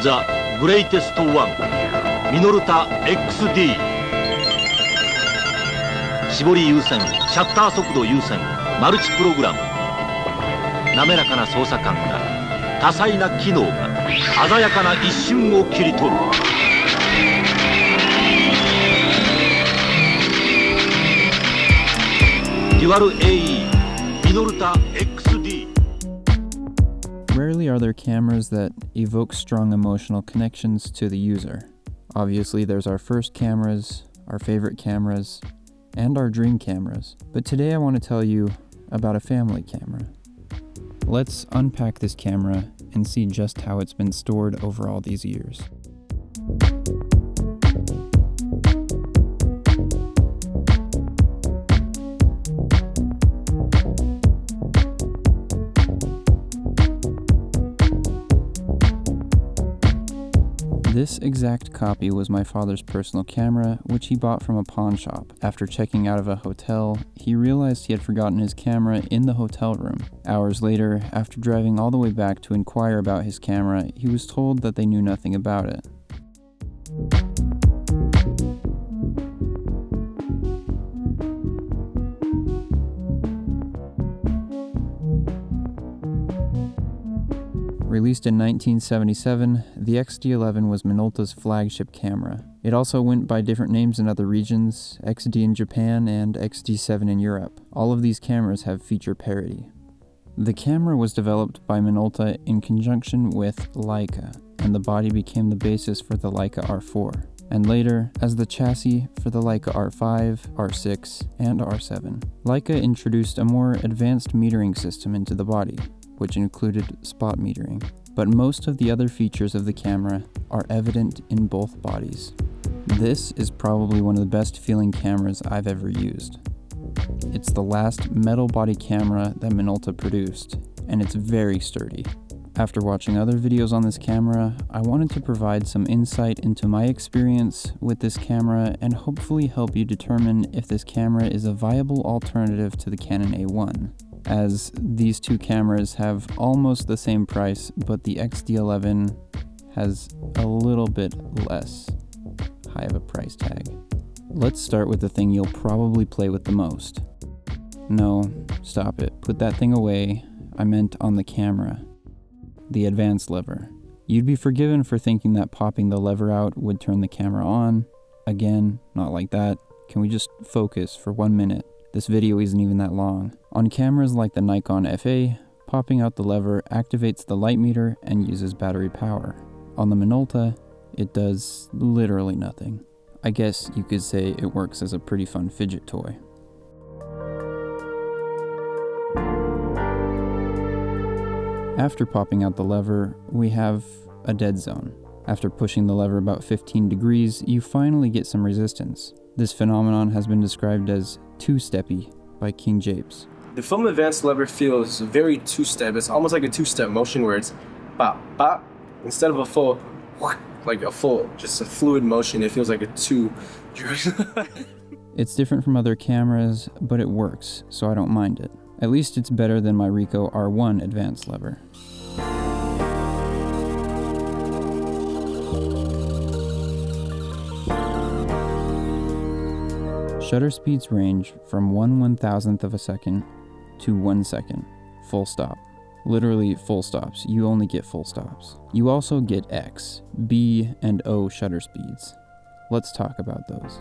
The Greatest One ミノルタ XD 絞り優先、シャッター速度優先、マルチプログラム。滑らかな操作感が多彩な機能が鮮やかな一瞬を切り取る。デュアル AE ミノルタ XD。 Rarely are there cameras that evoke strong emotional connections to the user. Obviously, there's our first cameras, our favorite cameras, and our dream cameras. But today I want to tell you about a family camera. Let's unpack this camera and see just how it's been stored over all these years. This exact copy was my father's personal camera, which he bought from a pawn shop. After checking out of a hotel, he realized he had forgotten his camera in the hotel room. Hours later, after driving all the way back to inquire about his camera, he was told that they knew nothing about it. Released in 1977, the XD11 was Minolta's flagship camera. It also went by different names in other regions, XD in Japan and XD7 in Europe. All of these cameras have feature parity. The camera was developed by Minolta in conjunction with Leica, and the body became the basis for the Leica R4, and later as the chassis for the Leica R5, R6, and R7. Leica introduced a more advanced metering system into the body, which included spot metering, but most of the other features of the camera are evident in both bodies. This is probably one of the best feeling cameras I've ever used. It's the last metal body camera that Minolta produced, and it's very sturdy. After watching other videos on this camera, I wanted to provide some insight into my experience with this camera and hopefully help you determine if this camera is a viable alternative to the Canon A1. As these two cameras have almost the same price, but the XD11 has a little bit less high of a price tag. Let's start with the thing you'll probably play with the most. No, stop it. Put that thing away. I meant on the camera. The advance lever. You'd be forgiven for thinking that popping the lever out would turn the camera on. Again, not like that. Can we just focus for 1 minute? This video isn't even that long. On cameras like the Nikon FA, popping out the lever activates the light meter and uses battery power. On the Minolta, it does literally nothing. I guess you could say it works as a pretty fun fidget toy. After popping out the lever, we have a dead zone. After pushing the lever about 15 degrees, you finally get some resistance. This phenomenon has been described as two-steppy by King Japes. The film advance lever feels very two-step. It's almost like a two-step motion where it's bop, bop. Instead of a full, like a full, just a fluid motion, it feels like a two. It's different from other cameras, but it works, so I don't mind it. At least it's better than my Ricoh R1 advance lever. Shutter speeds range from 1/1000th of a second to 1 second. Full stop. Literally full stops. You only get full stops. You also get X, B, and O shutter speeds. Let's talk about those.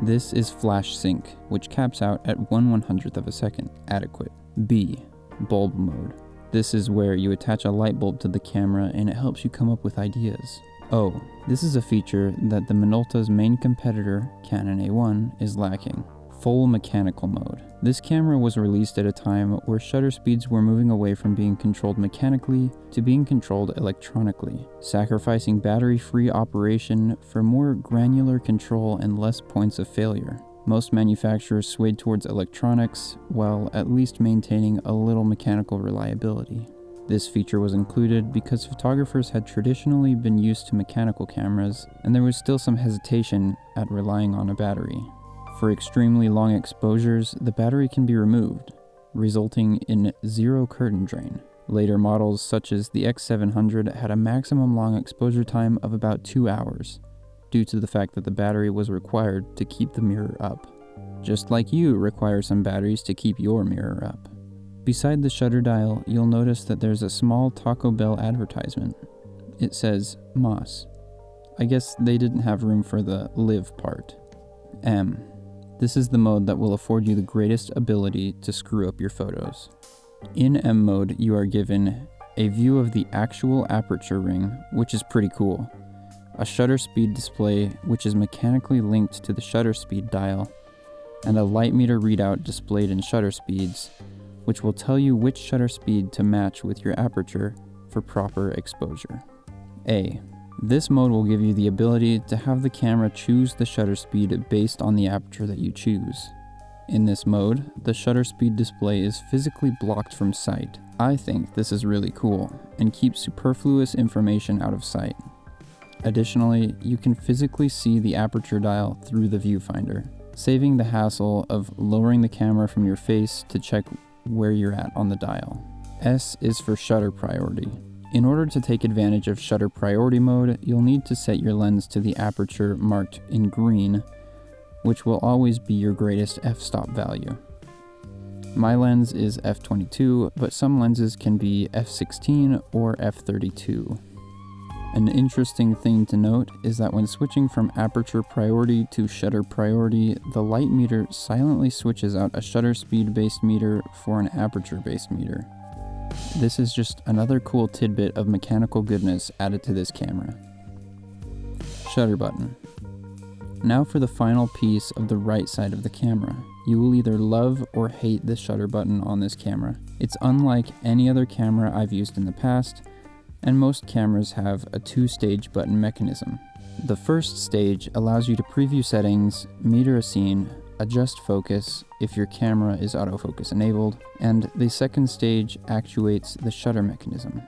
This is flash sync, which caps out at 1/100th of a second. Adequate. B, bulb mode. This is where you attach a light bulb to the camera and it helps you come up with ideas. Oh, this is a feature that the Minolta's main competitor, Canon A1, is lacking. Full mechanical mode. This camera was released at a time where shutter speeds were moving away from being controlled mechanically to being controlled electronically, sacrificing battery-free operation for more granular control and less points of failure. Most manufacturers swayed towards electronics, while at least maintaining a little mechanical reliability. This feature was included because photographers had traditionally been used to mechanical cameras, and there was still some hesitation at relying on a battery. For extremely long exposures, the battery can be removed, resulting in zero curtain drain. Later models, such as the X700, had a maximum long exposure time of about 2 hours, due to the fact that the battery was required to keep the mirror up. Just like you require some batteries to keep your mirror up. Beside the shutter dial, you'll notice that there's a small Taco Bell advertisement. It says Moss. I guess they didn't have room for the live part. M. This is the mode that will afford you the greatest ability to screw up your photos. In M mode, you are given a view of the actual aperture ring, which is pretty cool, a shutter speed display which is mechanically linked to the shutter speed dial, and a light meter readout displayed in shutter speeds, which will tell you which shutter speed to match with your aperture for proper exposure. A. This mode will give you the ability to have the camera choose the shutter speed based on the aperture that you choose. In this mode, the shutter speed display is physically blocked from sight. I think this is really cool and keeps superfluous information out of sight. Additionally, you can physically see the aperture dial through the viewfinder, saving the hassle of lowering the camera from your face to check where you're at on the dial. S is for shutter priority. In order to take advantage of shutter priority mode, you'll need to set your lens to the aperture marked in green, which will always be your greatest f-stop value. My lens is f22, but some lenses can be f16 or f32. An interesting thing to note is that when switching from aperture priority to shutter priority, the light meter silently switches out a shutter speed based meter for an aperture based meter. This is just another cool tidbit of mechanical goodness added to this camera. Shutter button. Now for the final piece of the right side of the camera. You will either love or hate the shutter button on this camera. It's unlike any other camera I've used in the past, and most cameras have a 2-stage button mechanism. The first stage allows you to preview settings, meter a scene, adjust focus if your camera is autofocus enabled, and the second stage actuates the shutter mechanism.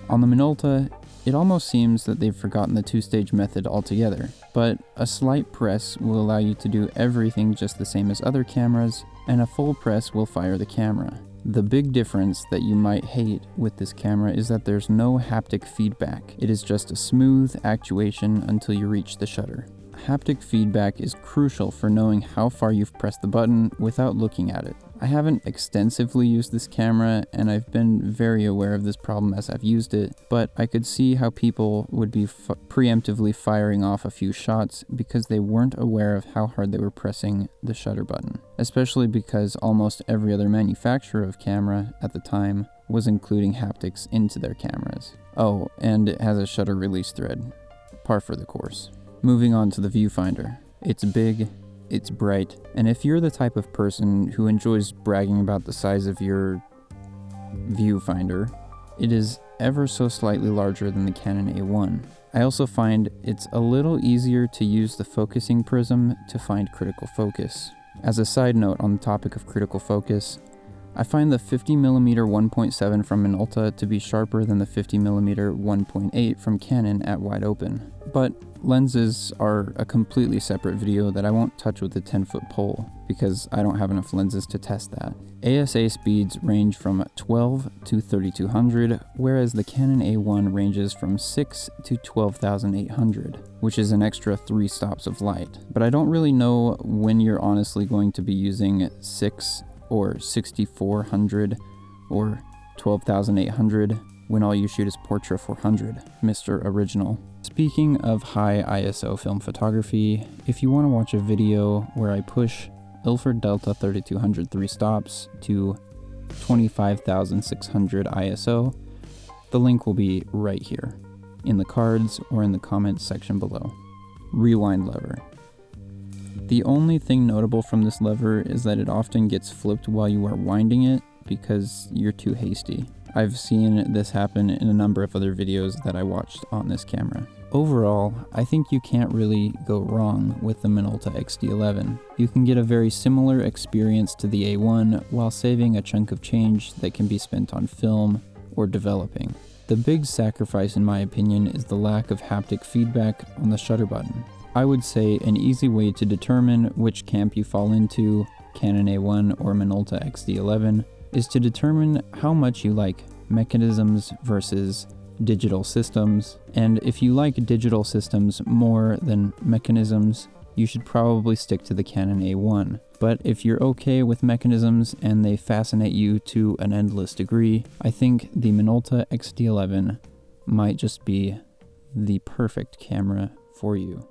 On the Minolta, it almost seems that they've forgotten the 2-stage method altogether, but a slight press will allow you to do everything just the same as other cameras, and a full press will fire the camera. The big difference that you might hate with this camera is that there's no haptic feedback. It is just a smooth actuation until you reach the shutter. Haptic feedback is crucial for knowing how far you've pressed the button without looking at it. I haven't extensively used this camera, and I've been very aware of this problem as I've used it, but I could see how people would be preemptively firing off a few shots because they weren't aware of how hard they were pressing the shutter button, especially because almost every other manufacturer of camera at the time was including haptics into their cameras. Oh, and it has a shutter release thread, par for the course. Moving on to the viewfinder. It's big, it's bright, and if you're the type of person who enjoys bragging about the size of your viewfinder, it is ever so slightly larger than the Canon A1. I also find it's a little easier to use the focusing prism to find critical focus. As a side note on the topic of critical focus, I find the 50mm 1.7 from Minolta to be sharper than the 50mm 1.8 from Canon at wide open. But lenses are a completely separate video that I won't touch with a 10-foot pole, because I don't have enough lenses to test that. ASA speeds range from 12 to 3200, whereas the Canon A1 ranges from 6 to 12,800, which is an extra 3 stops of light. But I don't really know when you're honestly going to be using 6 or 6400 or 12,800 when all you shoot is Portra 400, Mr. Original. Speaking of high ISO film photography, if you want to watch a video where I push Ilford Delta 3200 3 stops to 25,600 ISO, the link will be right here, in the cards or in the comments section below. Rewind lever. The only thing notable from this lever is that it often gets flipped while you are winding it because you're too hasty. I've seen this happen in a number of other videos that I watched on this camera. Overall, I think you can't really go wrong with the Minolta XD11. You can get a very similar experience to the A1 while saving a chunk of change that can be spent on film or developing. The big sacrifice in my opinion is the lack of haptic feedback on the shutter button. I would say an easy way to determine which camp you fall into, Canon A1 or Minolta XD11, is to determine how much you like mechanisms versus digital systems. And if you like digital systems more than mechanisms, you should probably stick to the Canon A1. But if you're okay with mechanisms and they fascinate you to an endless degree, I think the Minolta XD11 might just be the perfect camera for you.